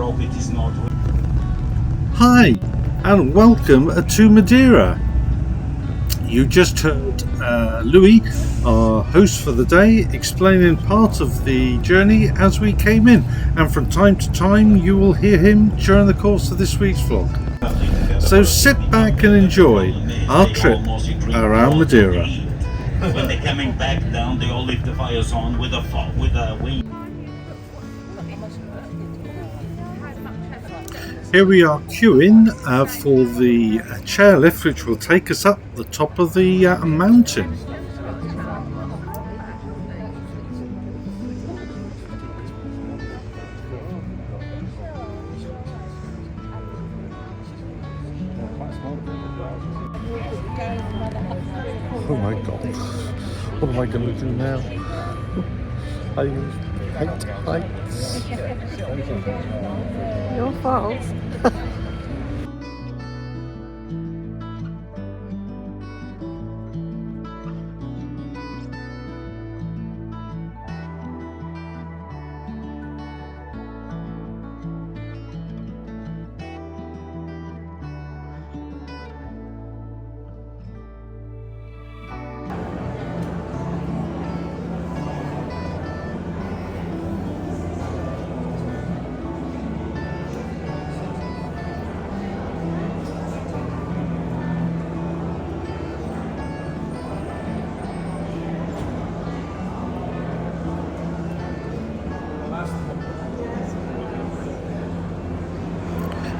hope it is not. Hi and welcome to Madeira. You just heard Louis, our host for the day, explaining part of the journey as we came in, and from time to time you will hear him during the course of this week's vlog. So sit back and enjoy our trip around Madeira. When they're coming back down, they all leave the fires on with a wing. Here we are queuing for the chairlift, which will take us up the top of the mountain. Oh my god, what am I going to do now? I hate heights. Your fault.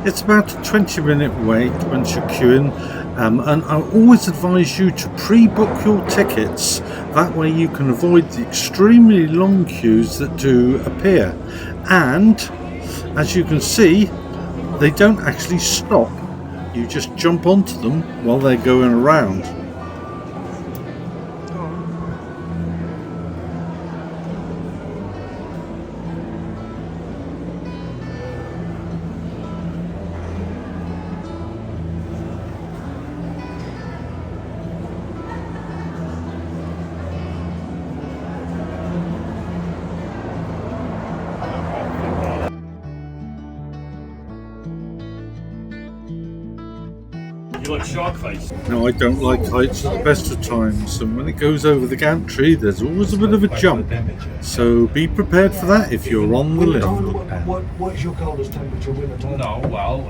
It's about a 20-minute wait once you're queuing, and I always advise you to pre-book your tickets. That way you can avoid the extremely long queues that do appear. And as you can see, they don't actually stop. You just jump onto them while they're going around. You like shark face? Now, I don't like heights at the best of times, and when it goes over the gantry there's always a bit of a jump, so be prepared for that if you're on the lift. What is your coldest temperature winter time? No, well,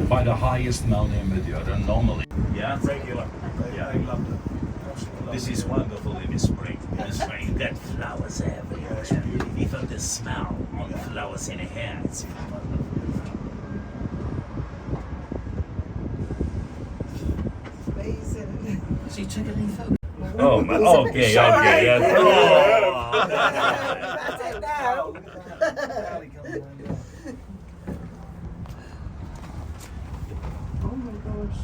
by the highest mountain in Madeira, normally. Yeah, regular. Yeah. This is wonderful in the spring. In the spring, you get flowers everywhere. Even the smell of the flowers in the air. It's wonderful. So you took any photos? Oh, okay, yeah. Oh. That's it now. Oh my gosh.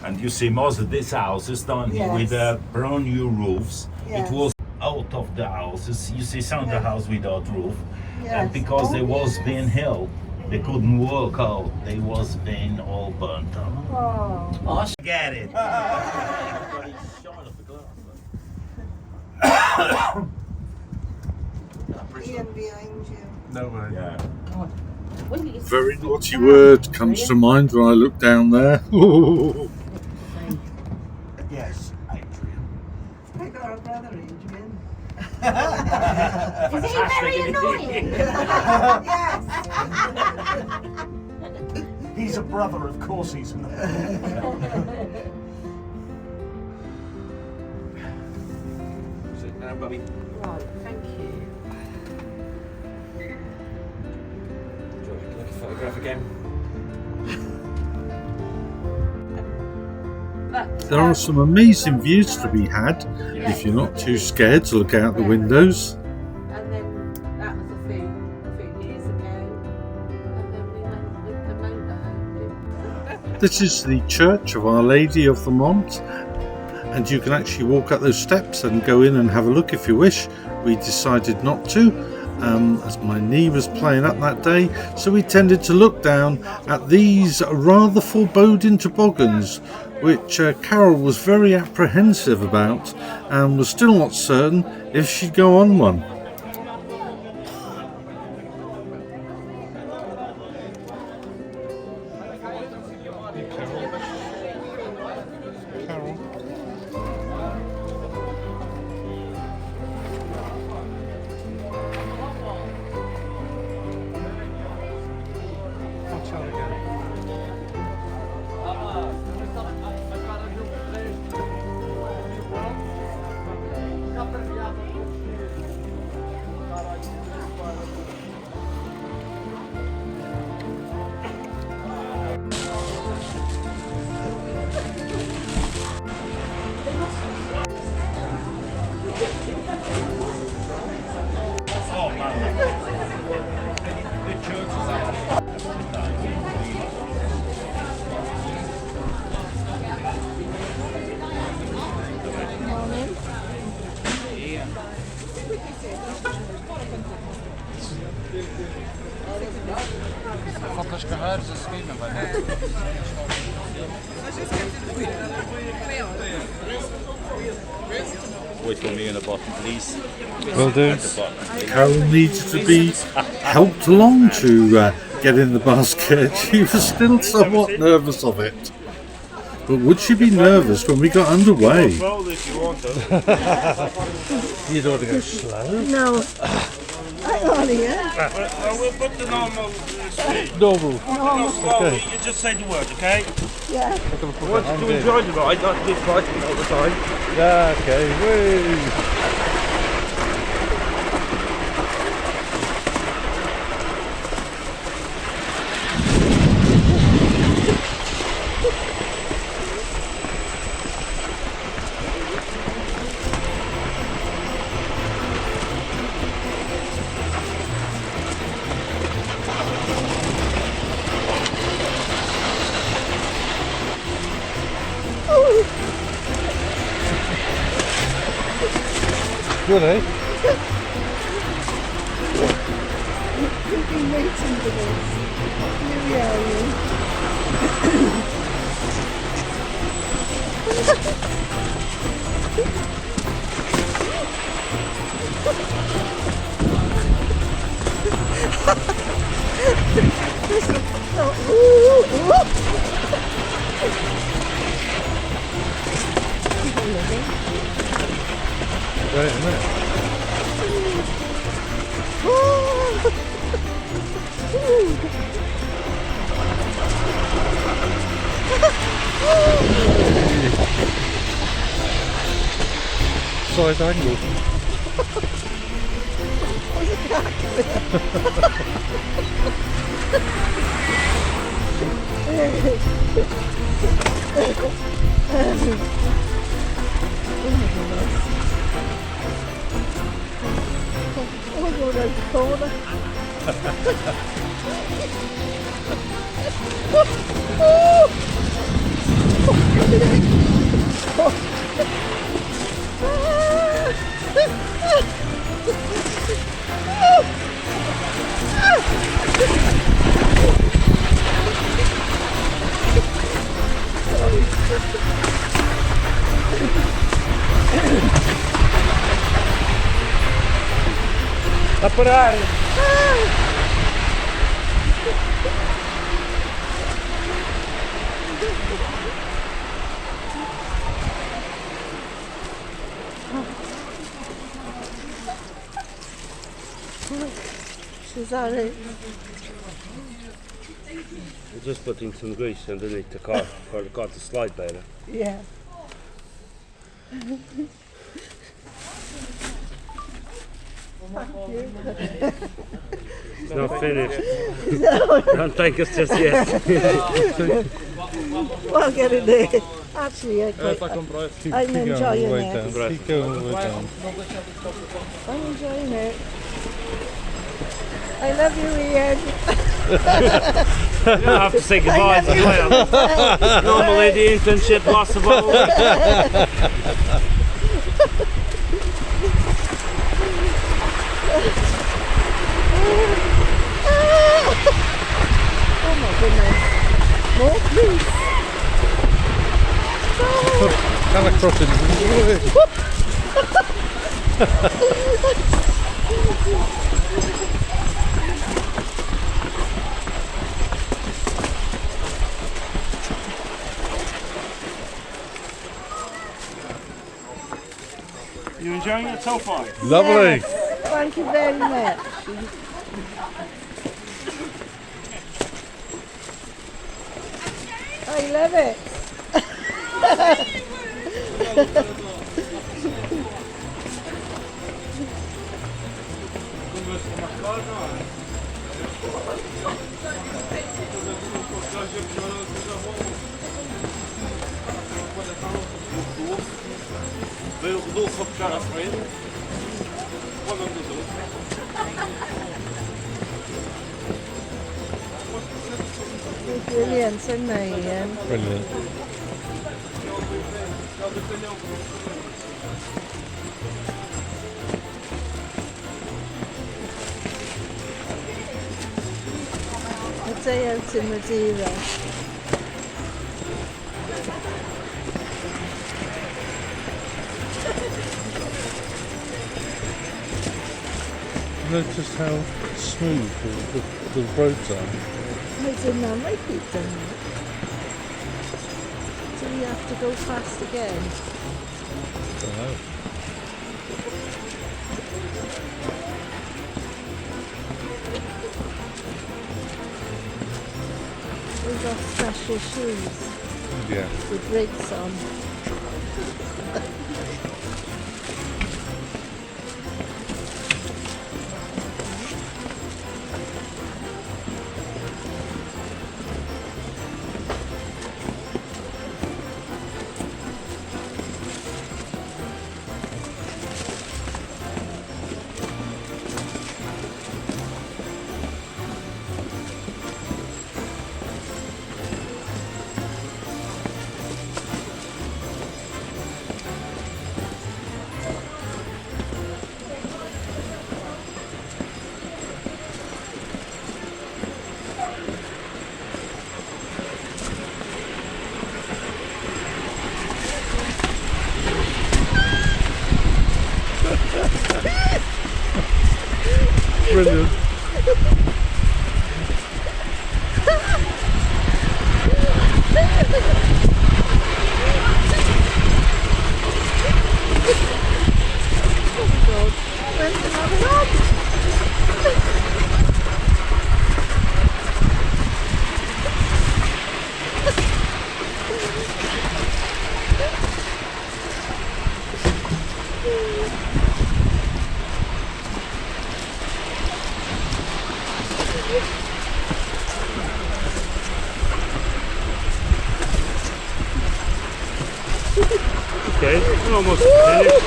And you see most of these houses down here with brand new roofs. Yes. It was out of the houses. You see some of the house without roof. Yes. And because they was being held, they couldn't work out. They was being all burnt up. Oh. Oh, Get it. Ian behind you. No way. Yeah. God. When did you Very naughty word comes to mind when I look down there. Yes, Adrian. I got a brother, Adrian. Is he very annoying? Yes. He's a brother, of course he's annoying. Sit down, Bobby. Right, thank you. Do you want to take a photograph again? There are some amazing views to be had if you're not too scared to look out the windows. And then that was a few years ago. And then we went with the motorhome. This is the Church of Our Lady of the Mont, and you can actually walk up those steps and go in and have a look if you wish. We decided not to, as my knee was playing up that day, so we tended to look down at these rather foreboding toboggans, which Carol was very apprehensive about and was still not certain if she'd go on one. Wait for me in the bottom, please. Will do. At the bottom, please. Carol needed to be helped along to get in the basket. She was still somewhat nervous of it. But would she be nervous when we got underway? Roll if you want to. You don't want to go slow? No. Hang on here. We'll put the normal speed. Normal. Slowly, you just say the word, okay? Yeah. I want you to enjoy the ride, not just fighting all the time. Yeah, okay. Woo. Good, eh? You've been waiting for this. Here we are, you. Wait a minute. Side angle. Oh, go around the corner. A parar! Is that it? We're just putting some grease underneath the car for the car to slide better. Yeah. It's not finished. Don't take us just yet. Well, get it there. Actually, I'm enjoying it. Keep going all the way down. I'm enjoying it. I love you, Ian. You don't have to say goodbye as well. Normally the internship lasts about a week. Oh my goodness. More, please. Kind of crossing. You enjoying it so far? Lovely. Yes, thank you very much. I love it. Veel bedoeld op elkaar afspringen. Wat ook doen. Brilliant, isn't it, Ian? Brilliant. day out in Madeira. Notice how smooth the roads are. I didn't know my feet done that. Do we have to go fast again? Don't know. We've got special shoes Yeah. with brakes on. Brilliant. Okay, we're almost finished.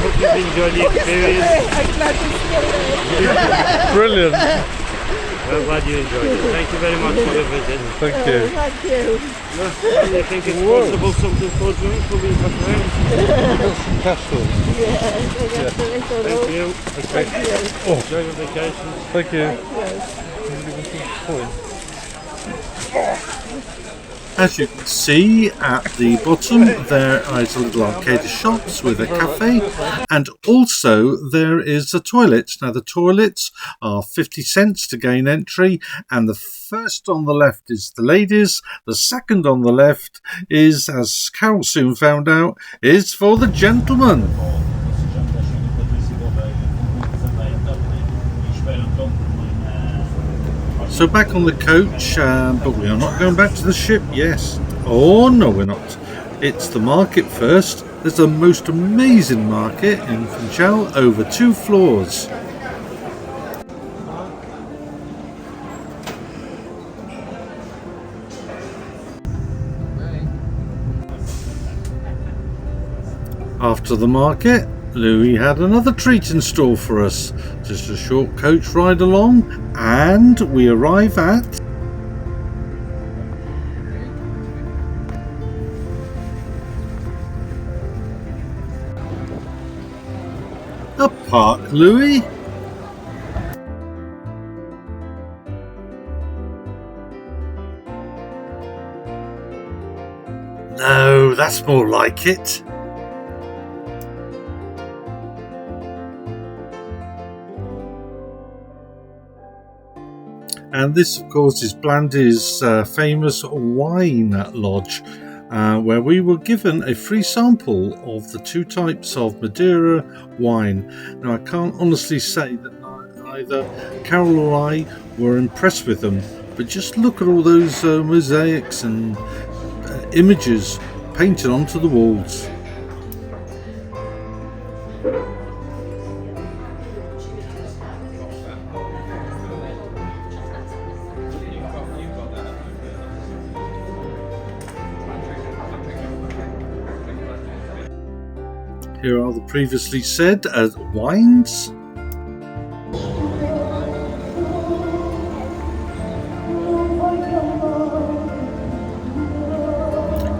Hope you've enjoyed the experience. I'm glad you're still there. Brilliant. I'm glad you enjoyed it. Thank you very much for the visit. Thank you. Thank you. And you think it's possible something for drink for me for friends? Some castles. Yeah, I got the little Thank rope. you. Okay. Thank you. Enjoy your vacation. Thank you. As you can see at the bottom, there is a little arcade of shops with a cafe, and also there is a toilet. Now the toilets are 50 cents to gain entry, and the first on the left is the ladies, the second on the left is, as Carol soon found out, is for the gentlemen. So back on the coach, but we are not going back to the ship, yes. Oh no, we're not. It's the market first. There's a most amazing market in Funchal, over 2 floors. After the market, Louis had another treat in store for us. Just a short coach ride along, and we arrive at a park, Louis. No, that's more like it. And this, of course, is Blandy's famous wine lodge, where we were given a free sample of the 2 types of Madeira wine. Now, I can't honestly say that either Carol or I were impressed with them, but just look at all those mosaics and images painted onto the walls. Here are the previously said wines.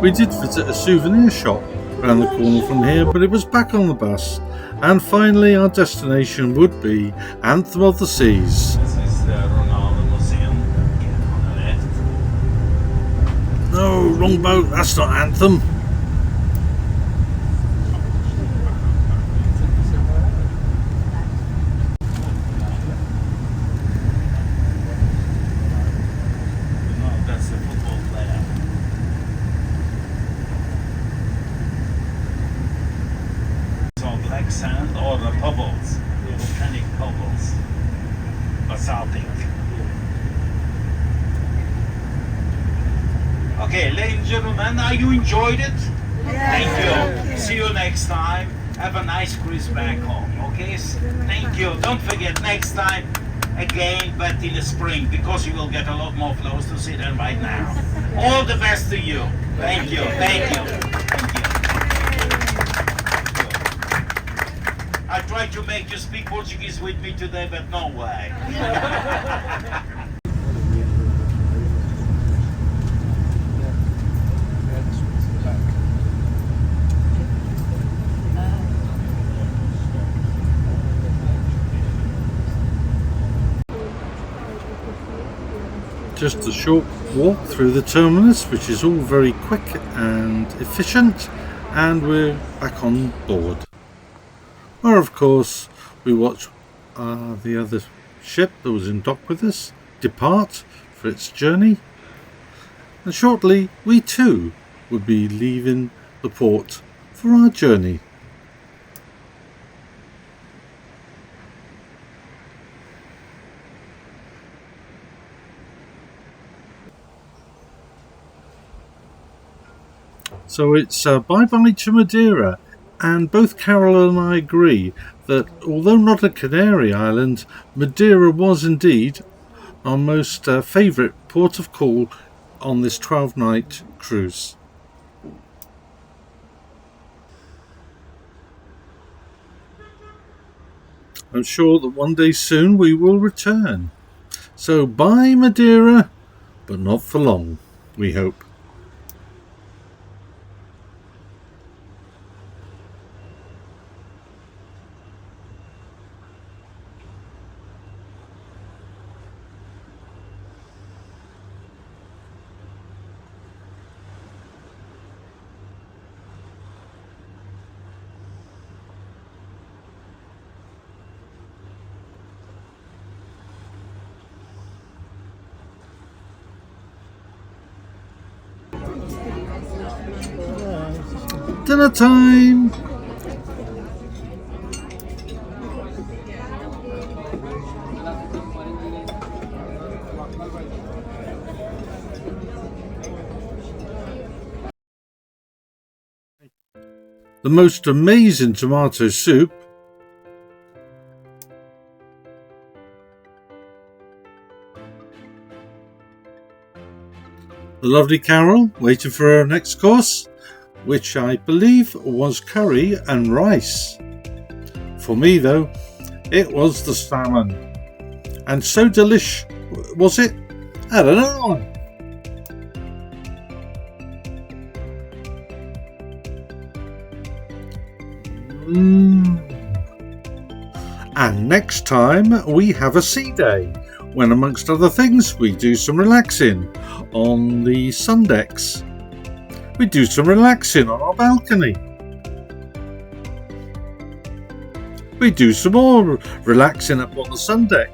We did visit a souvenir shop around the corner from here, but it was back on the bus. And finally our destination would be Anthem of the Seas. This is the Ronaldo No, wrong boat. That's not Anthem. No, that's a football player. So black sand or the pebbles, volcanic pebbles, basaltic. Okay, ladies and gentlemen, are you enjoyed it? Thank you. See you next time. Have a nice cruise back home. Okay? Thank you. Don't forget next time again, but in the spring, because you will get a lot more flows to see than right now. All the best to you. Thank you. Thank you. Thank you. I tried to make you speak Portuguese with me today, but no way. Just a short walk through the terminus, which is all very quick and efficient, and we're back on board. Or of course we watch the other ship that was in dock with us depart for its journey, and shortly we too would be leaving the port for our journey. So it's bye-bye to Madeira, and both Carol and I agree that although not a Canary Island, Madeira was indeed our most favourite port of call on this 12-night cruise. I'm sure that one day soon we will return. So bye Madeira, but not for long, we hope. Dinner time! The most amazing tomato soup. The lovely Carol waiting for her next course, which I believe was curry and rice. For me though, it was the salmon. And so delish was it? I don't know. And next time we have a sea day, when amongst other things we do some relaxing on the sun decks. We do some relaxing on our balcony. We do some more relaxing up on the sun deck,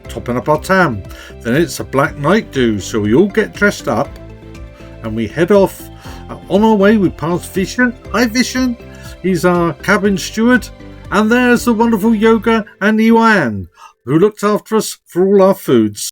topping up our tam. Then it's a black night do, so we all get dressed up and we head off. On our way we pass Vision. Hi Vision, he's our cabin steward. And there's the wonderful Yoga and Iwan, who looked after us for all our foods.